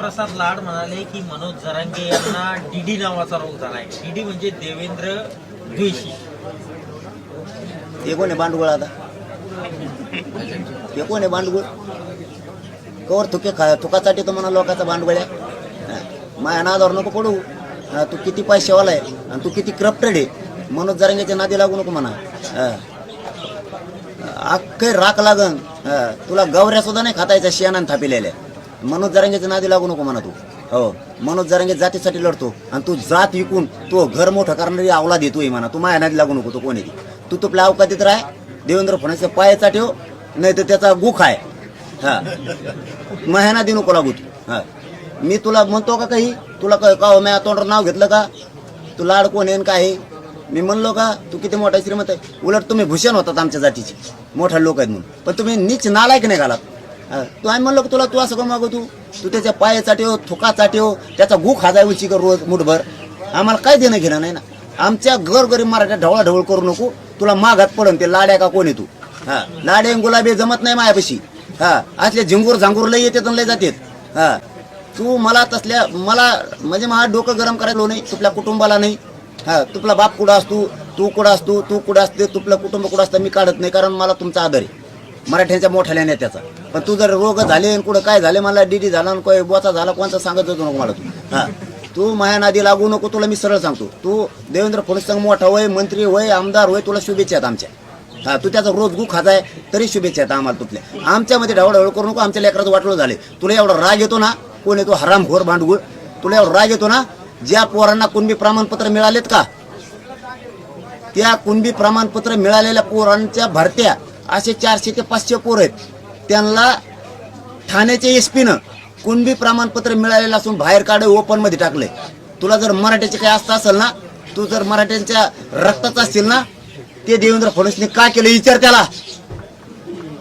प्रसाद लाड म्हणाले की मनोज जरांगे यांना डीडी नावाचा रोग झालाय. डीडी म्हणजे देवेंद्र द्वेषी. हे कोण आहे भांडवळ? आता हे कोण आहे भांडवळ? कवर थुकासाठी तर म्हणा लोकांचा भांडवळ आहे. माझ्या नादावर नको पडू. तू किती पैशावाला आहे आणि तू किती करप्टेड आहे. मनोज जरांगेच्या नादी लागू नको म्हणा. अख्खे राख लागन. तुला गवऱ्या सुद्धा नाही खातायच्या शेणान थापिलेल्या. मनोज जरांगेच्या नादी लागू नको म्हणा तू. हो, मनोज जरांगे जातीसाठी लढतो आणि तू जात विकून तू घर मोठं करणारी अवलाद येतोय म्हणा. तू माझ्या नादी लागू नको. तू कोण आहे? तू तुपल्या अवकातीत राह. देवेंद्र फडणवीसच्या पायाचा ठेव, नाही तर त्याचा गुख आहे. हा, माझ्या नादी नको लागू तू. हा, मी तुला म्हणतो का काही? तुला का मी तोंडावर नाव घेतलं का? तू लाड कोण आहे काय आहे? मी म्हणलो का तू किती मोठा श्रीमंत आहे? उलट तुम्ही भूषण होतात आमच्या जातीचे, मोठ्या लोक आहेत म्हणून. पण तुम्ही नीच नालायक नाही घालात. तू आम्ही म्हणलो तुला तू असं का मागू? तू त्याच्या पायाचा ठेव, थुकाचा ठेव, त्याचा गु खाजाय उची कर रोज मुठभर. आम्हाला काय देणं घेणं नाही ना. आमच्या गरीब मराठ्या ढवळाढवळ करू नको. तुला मागात पडन ते लाड्या का कोण आहे तू? हा, लाडे गुलाबी जमत नाही मायापाशी. हा, असले झिंगूर झांगूर लय येतात लय जातात. हा, तू मला तसल्या मला म्हणजे माझं डोकं गरम करायला नाही. तुपल्या कुटुंबाला नाही. हा, तुपला बाप कुठं असतो, तू कुठं असतो, तू कुठं असते, तुपलं कुटुंब कुठं असतं मी काढत नाही. कारण मला तुमचा आदर आहे मराठ्यांच्या मोठ्या नेत्याचा. पण तू जर रोग झाले कुठं काय झाले, मला डीडी झाला कोय बोचा झाला कोणता सांगत होतो नको मला तू. हा, तू माझ्या नादी लागू नको. तुला मी सरळ सांगतो. तू देवेंद्र फडणवीस संघ मोठा होय, मंत्री होय, आमदार होय, तुला शुभेच्छा आहेत आमच्या. हा, तू त्याचा रोज गु खाताय तरी शुभेच्छा आहेत आम्हाला तुपल्या. आमच्यामध्ये ढवळढवळ करू नको. आमच्या लेकराचं वाटलं झाले. तुला एवढा राग येतो ना, कोण येतो हरामखोर भांडगुळ, तुला एवढा राग येतो ना. ज्या पोरांना कुणबी प्रमाणपत्र मिळालेत का, त्या कुणबी प्रमाणपत्र मिळालेल्या पोरांच्या भरत्या असे 400 ते 500 पोर आहेत. त्यांना ठाण्याच्या एसपीनं कुणबी प्रमाणपत्र मिळालेलं असून बाहेर काढे ओपन मध्ये टाकले. तुला जर मराठ्याचे काही असतं असेल ना, तू जर मराठ्यांच्या रक्ताचा असतील ना, ते देवेंद्र फडणवीसने का केलं विचार त्याला.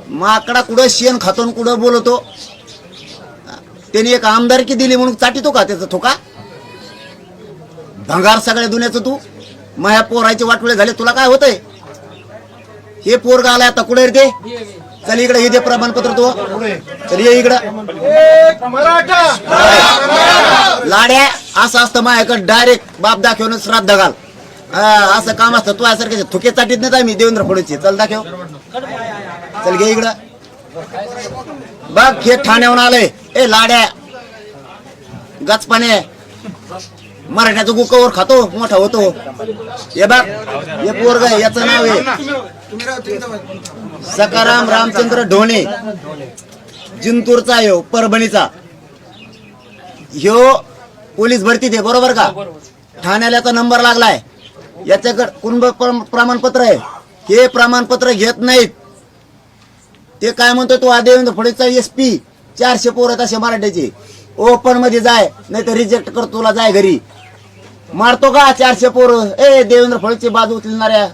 माकडा कुठं शेण खातो कुठं बोलतो. त्याने एक आमदारकी दिली म्हणून चाटितो का त्याचा थोका? भंगार सगळ्या दुनियाचं तू. माझ्या पोराचे वाटोळे झाले. तुला काय होतंय? हे पोरग आलाय आता कुठे रे ते? चल इकडे हे दे प्रमाणपत्र. तू चल ये इकडं. लाड्या असं असतं माझ्याकडे डायरेक्ट बाप दाखवून श्राद्ध घाल. असं काम असतं. तू यासारखे थुके चाटीत नाही आम्ही देवेंद्र फडणवीसचे. चल दाखव. चल घे इकडं. बघ हे ठाण्याहून आलंय. ए लाड्या गचपाने मराठ्याचं गुकावर खातो मोठा होतो. हे बघ हे पोरग याचं नाव आहे सकाराम रामचंद्र ढोणे. जिंतूरचा ह्यो, परभणीचा. ह्यो पोलीस भरती दे बरोबर का? ठाण्याला याचा नंबर लागलाय. याच्याकडे कुणबी प्रमाणपत्र आहे. हे प्रमाणपत्र घेत नाहीत. ते काय म्हणतो तू देवेंद्र फडणवीसचा एसपी. 400 पोर आहेत असे मराठ्याचे. ओपन मध्ये जाय नाही तर रिजेक्ट कर. तुला जाय घरी. मारतो का 400 पोर? ए देवेंद्र फडणवीसची बाजू उचलणाऱ्या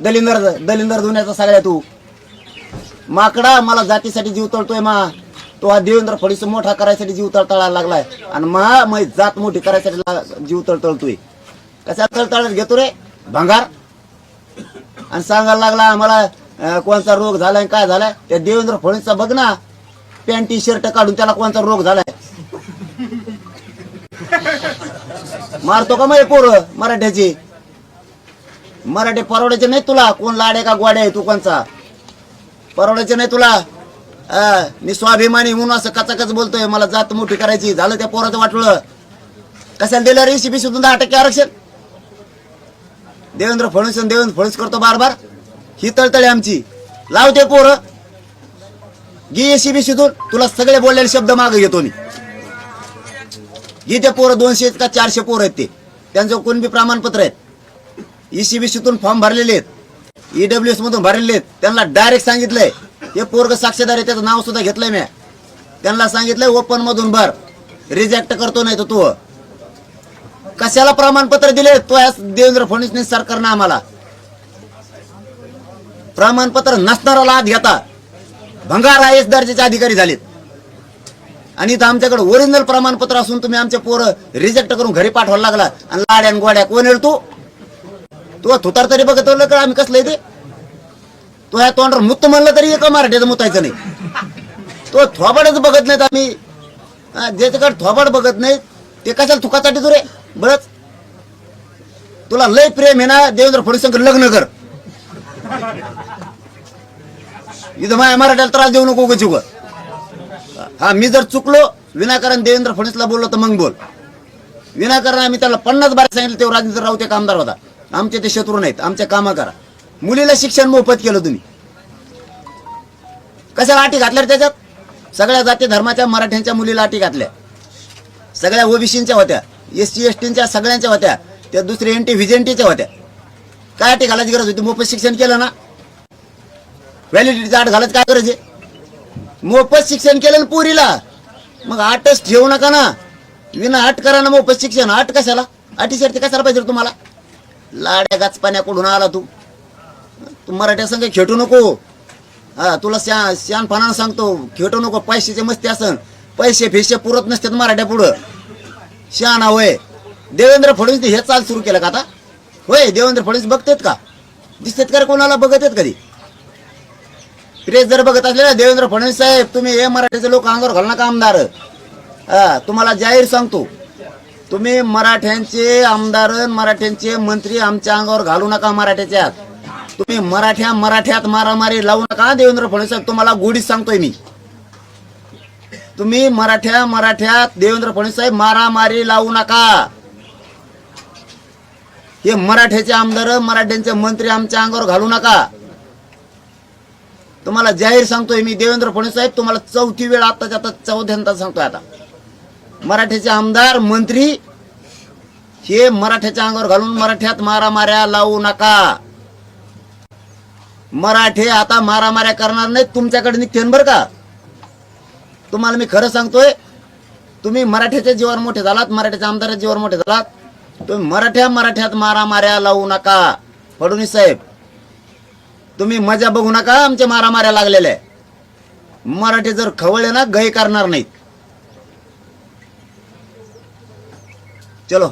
दलिंदर दुनियाचा सगळ्या तू माकडा. मला जातीसाठी जीव तळतोय मा. तो हा देवेंद्र फडणवीस मोठा करायसाठी जीव तळतळायला लागलाय आणि मा जात मोठी करायसाठी जीव तळतळतोय. कशा तळतळत घेतो रे भंगार? आणि सांगायला लागला आम्हाला कोणता रोग झालाय काय झालाय. त्या देवेंद्र फडणवीसचा बघ ना, पॅन्ट टी शर्ट काढून त्याला कोणता रोग झालाय. मारतो का मग पोर मराठ्याची? मराठे परवडायचे नाही तुला. कोण लाडे का गोडे आहे तू? कोणचा परवडायचे नाही तुला. मी स्वाभिमानी म्हणून असं कचाकच बोलतोय. मला जात मोठी करायची. झालं त्या पोराचं वाटलं. कशाला दिलं रे एसीबी सुद्धा 10% आरक्षण? देवेंद्र फडणवीस करतो बार ही तळतळे आमची. लावते पोरं घे एसीबी शिदून. तुला सगळे बोललेले शब्द मागे घेतो मी. घे ते पोरं 200 का 400 पोरं आहेत ते. त्यांचं कोणबी प्रमाणपत्र आहेत. ईसीबी शितून फॉर्म भरलेले आहेत. ईडब्ल्यूएस मधून भरलेले आहेत. त्यांना डायरेक्ट सांगितलंय हे पोरग साक्षीदार आहे. त्याचं नाव सुद्धा घेतलंय मी. त्यांना सांगितलंय ओपन मधून भर. रिजेक्ट करतो नाही तर तू. कशाला प्रमाणपत्र दिले? तो देवेंद्र फडणवीस सरकारनं आम्हाला प्रमाणपत्र नसणाराला आत घेता. भंगार आयएस दर्जाचे अधिकारी झालेत. आणि इथं आमच्याकडे ओरिजिनल प्रमाणपत्र असून तुम्ही आमचे पोरं रिजेक्ट करून घरी पाठवायला लागला. आणि लाड्यान गोड्या कोण आहे तू? तू थुतार तरी बघत का आम्ही कसलं येते? तो ह्या तोंडावर मुत्त म्हणलं तरी एका मराठ्याचं मुतायचं नाही. तो थोबाडच बघत नाहीत आम्ही. ज्याच्याकडे थोबाड बघत नाही ते कशाला थुकासाठी तू रे बळच. तुला लय प्रेम आहे ना देवेंद्र फडणवीस लग्न कर. इथं माझ्या मराठ्याला त्रास देऊ नको उगाच उगा. हा मी जर चुकलो विनाकारण देवेंद्र फडणवीसला बोललो तर मग बोल. विनाकारण आम्ही त्याला 50 बार सांगितलं तेव्हा राजेंद्र राऊत एक आमदार होता. आमचे ते शत्रू नाहीत, आमच्या कामं करा. मुलीला शिक्षण मोफत केलं तुम्ही, कशाला अटी घातल्या त्याच्यात? सगळ्या जाती धर्माच्या मराठ्यांच्या मुलीला अटी घातल्या, सगळ्या ओबीसींच्या होत्या, SC STच्या सगळ्यांच्या होत्या, त्या दुसरे NT व्हिजेंटीच्या होत्या. काय अटी घालायची गरज होती? मोफत शिक्षण केलं ना. व्हॅलिडिटीचा अट घालायची काय गरज आहे? मोफत शिक्षण केलं ना पुरीला, मग अटच ठेवू नका ना. विना अट करा ना मोफत शिक्षण. अट कशाला? अटी शर्ती कशाला पाहिजे तुम्हाला? लाड्या गाचपाण्याकडून आला तू मराठ्या संघ खेटू नको. हा तुला शहाणपणानं सांगतो, खेटू नको. पैशाचे मस्ती असन, पैसे फेशे पुरत नसतात मराठ्या पुढं. शहाणा होय. देवेंद्र फडणवीस हे चाल सुरू केलं का आता? होय देवेंद्र फडणवीस बघतेत का? दिसतेत का कोणाला? बघत आहेत कधी? प्रेस जर बघत असले ना, देवेंद्र फडणवीस साहेब तुम्ही हे मराठ्याचे लोक अंगावर घालू नका आमदार. तुम्हाला जाहीर सांगतो, तुम्ही मराठ्यांचे आमदार मराठ्यांचे मंत्री आमच्या अंगावर घालू नका. मराठ्याच्यात तुम्ही मराठ्यात मारामारी लावू नका. देवेंद्र फडणवीस साहेब तुम्हाला गोडीच सांगतोय मी. तुम्ही मराठ्यात देवेंद्र फडणवीस साहेब मारामारी लावू नका. हे मराठ्याचे आमदार मराठ्यांचे मंत्री आमच्या अंगावर घालू नका. तुम्हाला जाहीर सांगतोय मी देवेंद्र फडणवीस साहेब, तुम्हाला चौथी वेळ आताच्या आता चौथ्यांदा सांगतोय. आता मराठ्याचे आमदार मंत्री हे मराठ्याच्या अंगावर घालून मराठ्यात मारामाऱ्या लावू नका. मराठे आता मारामाऱ्या करणार नाहीत, तुमच्याकडे निघतेन बरं का. तुम्हाला मी खरं सांगतोय, तुम्ही मराठ्याच्या जीवावर मोठे झालात, मराठ्याच्या आमदाराच्या जीवावर मोठे झालात. तुम्ही मराठ्यात मारामाऱ्या लावू नका. फडणवीस साहेब तुम्ही मजा बघू नका आमच्या मारामाऱ्या लागलेल्या. मराठे जर खवळले ना गय करणार नाहीत. चलो.